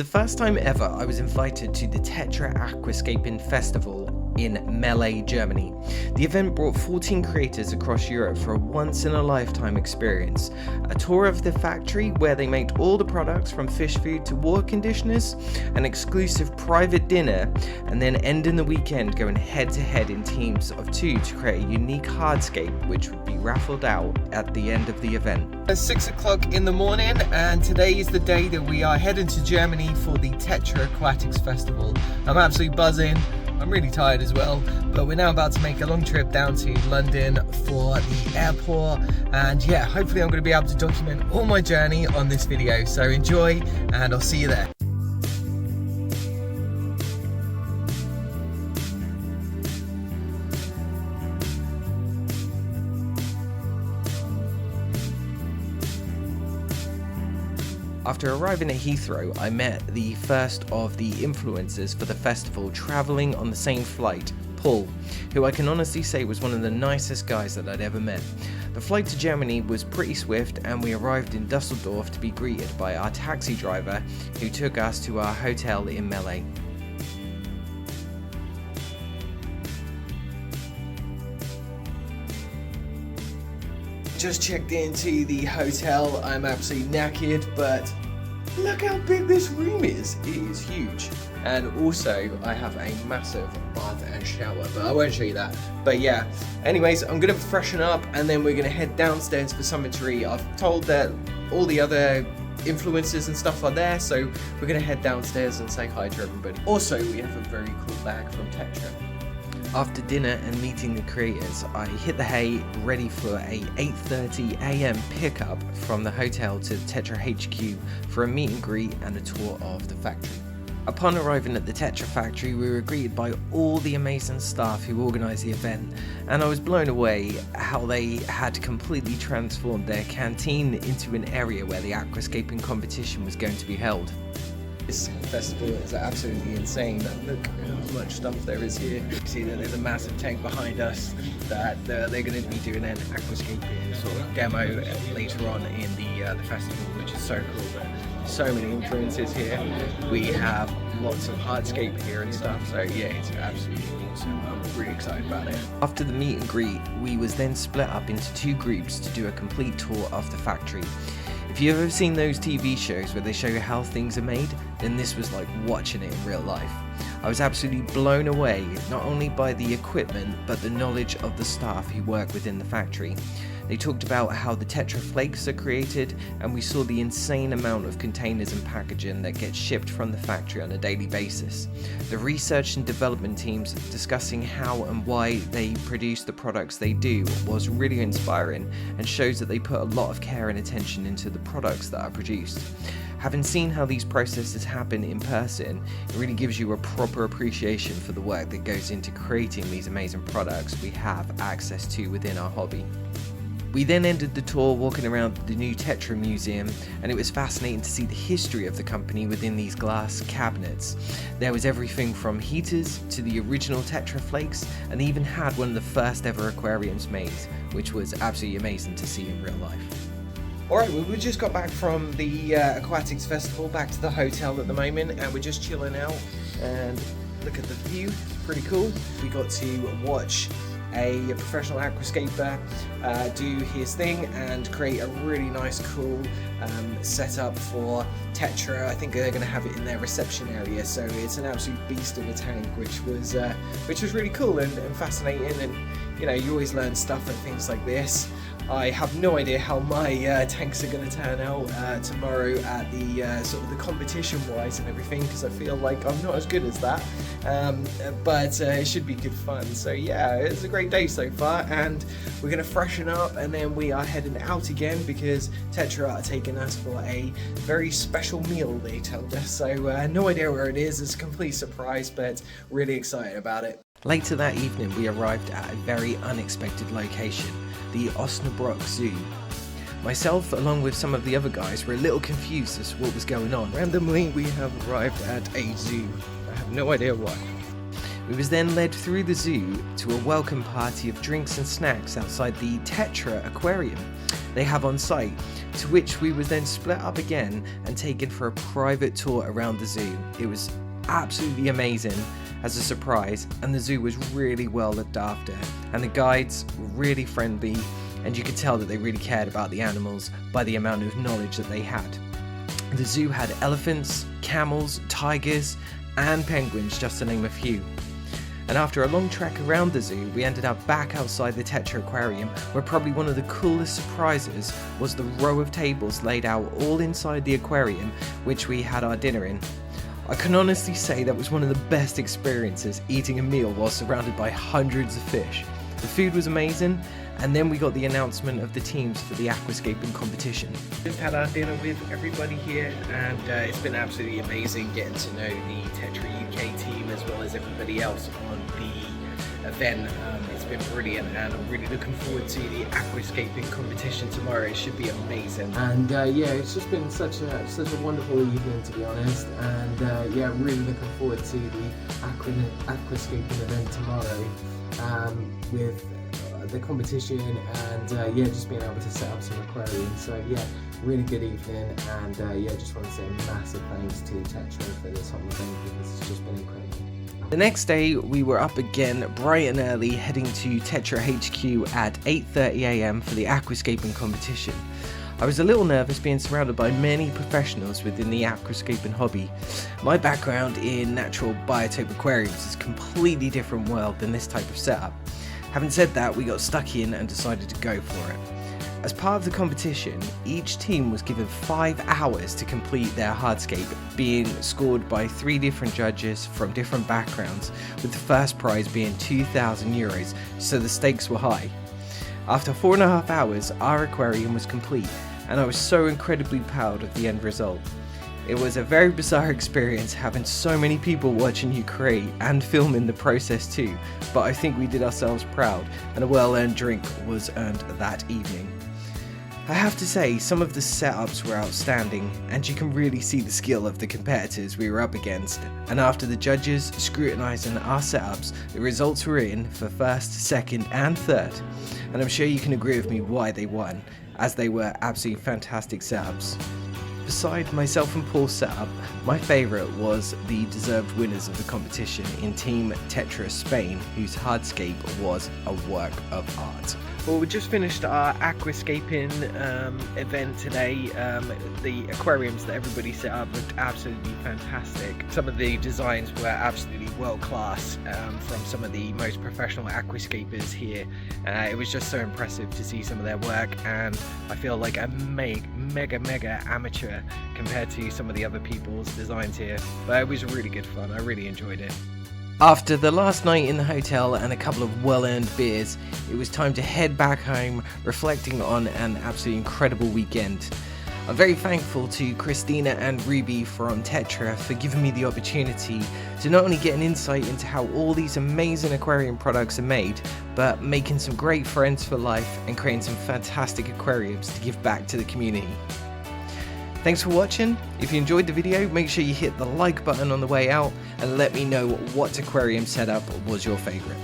The first time ever I was invited to the Tetra Aquascaping Festival in Melle, Germany. The event brought 14 creators across Europe for a once-in-a-lifetime experience. A tour of the factory where they made all the products from fish food to water conditioners, an exclusive private dinner, and then ending the weekend going head-to-head in teams of 2 to create a unique hardscape which would be raffled out at the end of the event. It's 6 o'clock in the morning and today is the day that we are heading to Germany for the Tetra Aquatics Festival. I'm absolutely buzzing. I'm really tired as well, but we're now about to make a long trip down to London for the airport, and yeah, hopefully I'm going to be able to document all my journey on this video, so enjoy and I'll see you there. After arriving at Heathrow, I met the first of the influencers for the festival travelling on the same flight, Paul, who I can honestly say was one of the nicest guys that I'd ever met. The flight to Germany was pretty swift and we arrived in Dusseldorf to be greeted by our taxi driver who took us to our hotel in Melle. Just checked into the hotel. I'm absolutely knackered, but look how big this room is. It is huge. And also, I have a massive bath and shower, but I won't show you that. But yeah, anyways, I'm gonna freshen up and then we're gonna head downstairs for something to eat. I've told that all the other influencers and stuff are there, so we're gonna head downstairs and say hi to everybody. Also, we have a very cool bag from Tetra. After dinner and meeting the creators, I hit the hay ready for a 8:30 AM pickup from the hotel to Tetra HQ for a meet and greet and a tour of the factory. Upon arriving at the Tetra factory, we were greeted by all the amazing staff who organised the event, and I was blown away how they had completely transformed their canteen into an area where the aquascaping competition was going to be held. This festival is absolutely insane. Look how much stuff there is here. You see that there's a massive tank behind us that they're going to be doing an aquascaping sort of demo later on in the festival, which is so cool. So many influences here. We have lots of hardscape here and stuff, so yeah, it's absolutely awesome. I'm really excited about it. After the meet and greet, we was then split up into 2 groups to do a complete tour of the factory. If you've ever seen those TV shows where they show you how things are made, then this was like watching it in real life. I was absolutely blown away, not only by the equipment, but the knowledge of the staff who work within the factory. They talked about how the Tetra flakes are created, and we saw the insane amount of containers and packaging that gets shipped from the factory on a daily basis. The research and development teams discussing how and why they produce the products they do was really inspiring and shows that they put a lot of care and attention into the products that are produced. Having seen how these processes happen in person, it really gives you a proper appreciation for the work that goes into creating these amazing products we have access to within our hobby. We then ended the tour walking around the new Tetra Museum, and it was fascinating to see the history of the company within these glass cabinets. There was everything from heaters to the original Tetra flakes, and they even had one of the first ever aquariums made, which was absolutely amazing to see in real life. Alright, well, we just got back from the Aquatics Festival, back to the hotel at the moment, and we're just chilling out, and look at the view, it's pretty cool. We got to watch a professional aquascaper do his thing and create a really nice cool setup for Tetra. I think they're going to have it in their reception area, so it's an absolute beast of a tank, which was really cool and fascinating, and you know, you always learn stuff at things like this. I have no idea how my tanks are going to turn out tomorrow at the sort of the competition wise and everything, because I feel like I'm not as good as that, but it should be good fun. So yeah, it's a great day so far, and we're going to freshen up and then we are heading out again because Tetra are taking us for a very special meal, they told us. So no idea where it is, it's a complete surprise, but really excited about it. Later that evening we arrived at a very unexpected location, the Osnabrück Zoo. Myself, along with some of the other guys, were a little confused as to what was going on. Randomly, we have arrived at a zoo. I have no idea why. We was then led through the zoo to a welcome party of drinks and snacks outside the Tetra Aquarium. they have on site, to which we were then split up again and taken for a private tour around the zoo. It was absolutely amazing as a surprise, and the zoo was really well looked after, and the guides were really friendly, and you could tell that they really cared about the animals by the amount of knowledge that they had. The zoo had elephants, camels, tigers and penguins, just to name a few. And after a long trek around the zoo, we ended up back outside the Tetra Aquarium, where probably one of the coolest surprises was the row of tables laid out all inside the aquarium, which we had our dinner in. I can honestly say that was one of the best experiences, eating a meal while surrounded by hundreds of fish. The food was amazing, and then we got the announcement of the teams for the aquascaping competition. Just had our dinner with everybody here, and it's been absolutely amazing getting to know the Tetra UK team as well as everybody else on the event. It's been brilliant, and I'm really looking forward to the aquascaping competition tomorrow. It should be amazing. And yeah, it's just been such a wonderful evening, to be honest. And yeah, I'm really looking forward to the aquascaping event tomorrow with the competition, and yeah, just being able to set up some aquariums. So yeah, really good evening, and yeah, just want to say a massive thanks to Tetra for this whole event, because it's just been incredible. The next day we were up again bright and early, heading to Tetra HQ at 8:30 AM for the aquascaping competition. I was a little nervous being surrounded by many professionals within the aquascaping hobby. My background in natural biotope aquariums is a completely different world than this type of setup. Having said that, we got stuck in and decided to go for it. As part of the competition, each team was given 5 hours to complete their hardscape, being scored by 3 different judges from different backgrounds, with the first prize being €2,000, so the stakes were high. After 4.5 hours, our aquarium was complete, and I was so incredibly proud of the end result. It was a very bizarre experience having so many people watching you create and film in the process too, but I think we did ourselves proud, and a well-earned drink was earned that evening. I have to say, some of the setups were outstanding, and you can really see the skill of the competitors we were up against, and after the judges scrutinising our setups, the results were in for first, second and third, and I'm sure you can agree with me why they won, as they were absolutely fantastic setups. Beside myself and Paul's setup, my favourite was the deserved winners of the competition in Team Tetra Spain, whose hardscape was a work of art. Well, we just finished our aquascaping event today. The aquariums that everybody set up looked absolutely fantastic. Some of the designs were absolutely world class from some of the most professional aquascapers here. It was just so impressive to see some of their work, and I feel like a mega amateur compared to some of the other people's designs here. But it was really good fun. I really enjoyed it. After the last night in the hotel and a couple of well-earned beers, it was time to head back home, reflecting on an absolutely incredible weekend. I'm very thankful to Christina and Ruby from Tetra for giving me the opportunity to not only get an insight into how all these amazing aquarium products are made, but making some great friends for life and creating some fantastic aquariums to give back to the community. Thanks for watching. If you enjoyed the video, make sure you hit the like button on the way out and let me know what aquarium setup was your favourite.